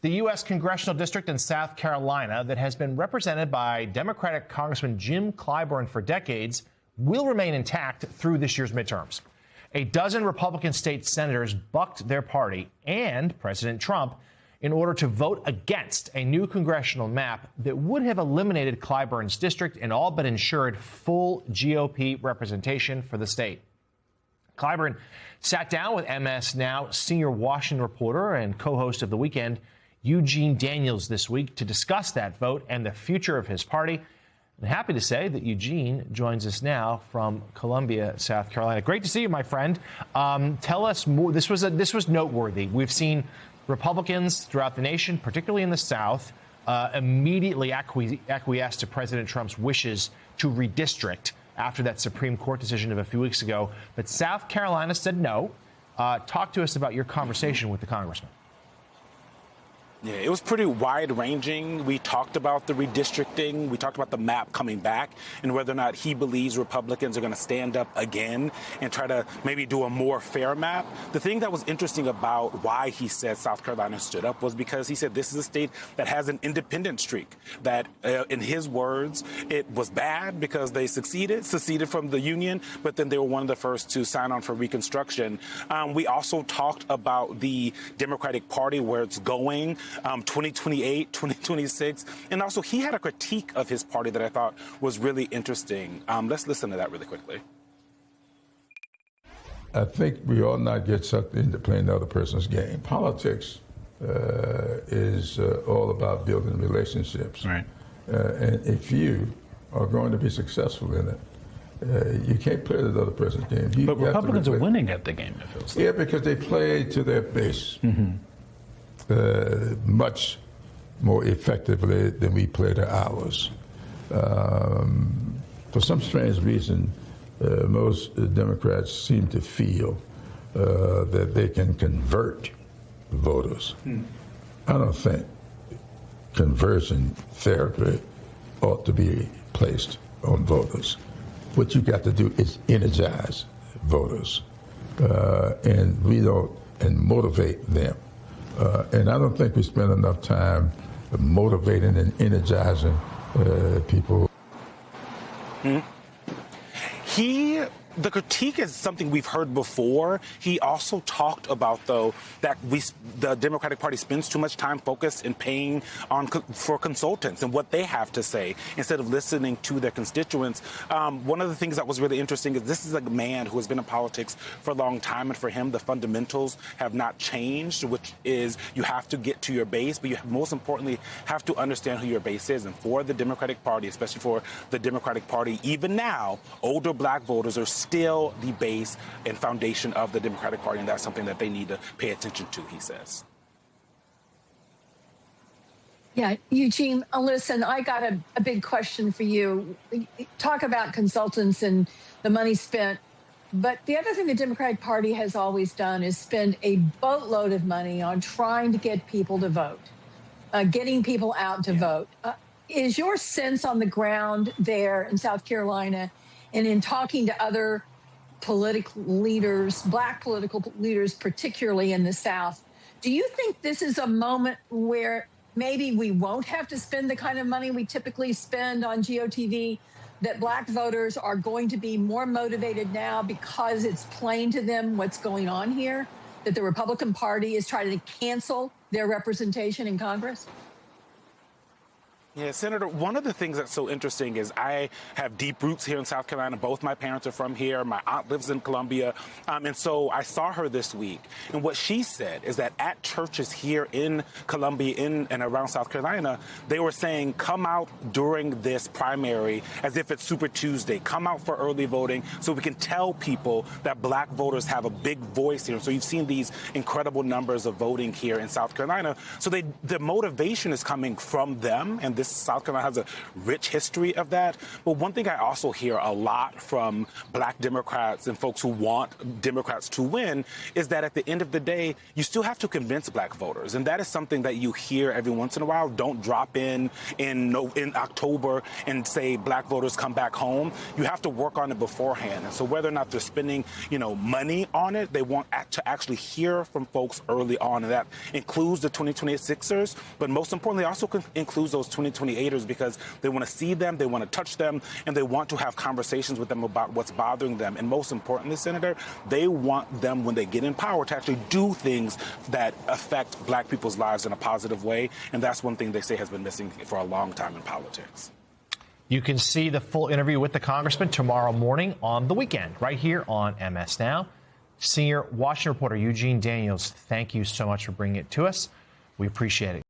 The U.S. congressional district in South Carolina that has been represented by Democratic Congressman Jim Clyburn for decades will remain intact through this year's midterms. A dozen Republican state senators bucked their party and President Trump in order to vote against a new congressional map that would have eliminated Clyburn's district and all but ensured full GOP representation for the state. Clyburn sat down with MS Now senior Washington reporter and co-host of The Weekend, Eugene Daniels, this week to discuss that vote and the future of his party. I'm happy to say that Eugene joins us now from Columbia, South Carolina. Great to see you, my friend. Tell us more. This was noteworthy. We've seen Republicans throughout the nation, particularly in the South, immediately acquiesce to President Trump's wishes to redistrict after that Supreme Court decision of a few weeks ago. But South Carolina said no. Talk to us about your conversation with the congressman. Yeah, it was pretty wide-ranging. We talked about the redistricting. We talked about the map coming back and whether or not he believes Republicans are going to stand up again and try to maybe do a more fair map. The thing that was interesting about why he said South Carolina stood up was because he said this is a state that has an independent streak, that in his words, it was bad because they seceded from the Union, but then they were one of the first to sign on for Reconstruction. We also talked about the Democratic Party, where it's going. 2028, 2026. And also, he had a critique of his party that I thought was really interesting. Let's listen to that really quickly. I think we ought not get sucked into playing the other person's game. Politics is all about building relationships. Right. And if you are going to be successful in it, you can't play the other person's game. But Republicans are winning at the game, it feels like. Yeah, because they play to their base. Mm-hmm. Much more effectively than we play to ours. For some strange reason, most Democrats seem to feel that they can convert voters. I don't think conversion therapy ought to be placed on voters. What you got to do is energize voters, and motivate them. And I don't think we spend enough time motivating and energizing people. The critique is something we've heard before. He also talked about, though, that the Democratic Party spends too much time focused in paying for consultants and what they have to say instead of listening to their constituents. One of the things that was really interesting is this is a man who has been in politics for a long time, and for him, the fundamentals have not changed, which is you have to get to your base, but you most importantly have to understand who your base is. And for the Democratic Party, especially for the Democratic Party, even now, older black voters are still the base and foundation of the Democratic Party, and that's something that they need to pay attention to, he says. Yeah, Eugene, listen, I got a big question for you. Talk about consultants and the money spent, but the other thing the Democratic Party has always done is spend a boatload of money on trying to get people to vote, getting people out to vote. Is your sense on the ground there in South Carolina and in talking to other political leaders, black political leaders, particularly in the South, do you think this is a moment where maybe we won't have to spend the kind of money we typically spend on GOTV, that black voters are going to be more motivated now because it's plain to them what's going on here, that the Republican Party is trying to cancel their representation in Congress? Yeah, Senator, one of the things that's so interesting is I have deep roots here in South Carolina. Both my parents are from here. My aunt lives in Columbia. And so I saw her this week. And what she said is that at churches here in Columbia, in and around South Carolina, they were saying, come out during this primary as if it's Super Tuesday. Come out for early voting so we can tell people that black voters have a big voice here. So you've seen these incredible numbers of voting here in South Carolina. So the motivation is coming from them. And this South Carolina has a rich history of that. But one thing I also hear a lot from black Democrats and folks who want Democrats to win is that at the end of the day, you still have to convince black voters. And that is something that you hear every once in a while. Don't drop in October and say black voters come back home. You have to work on it beforehand. And so whether or not they're spending, money on it, they want to actually hear from folks early on. And that includes the 2026ers, but most importantly, also includes those 2028ers because they want to see them, they want to touch them, and they want to have conversations with them about what's bothering them. And most importantly, Senator, they want them, when they get in power, to actually do things that affect black people's lives in a positive way. And that's one thing they say has been missing for a long time in politics. You can see the full interview with the congressman tomorrow morning on The Weekend, right here on MS Now. Senior Washington reporter Eugene Daniels, thank you so much for bringing it to us. We appreciate it.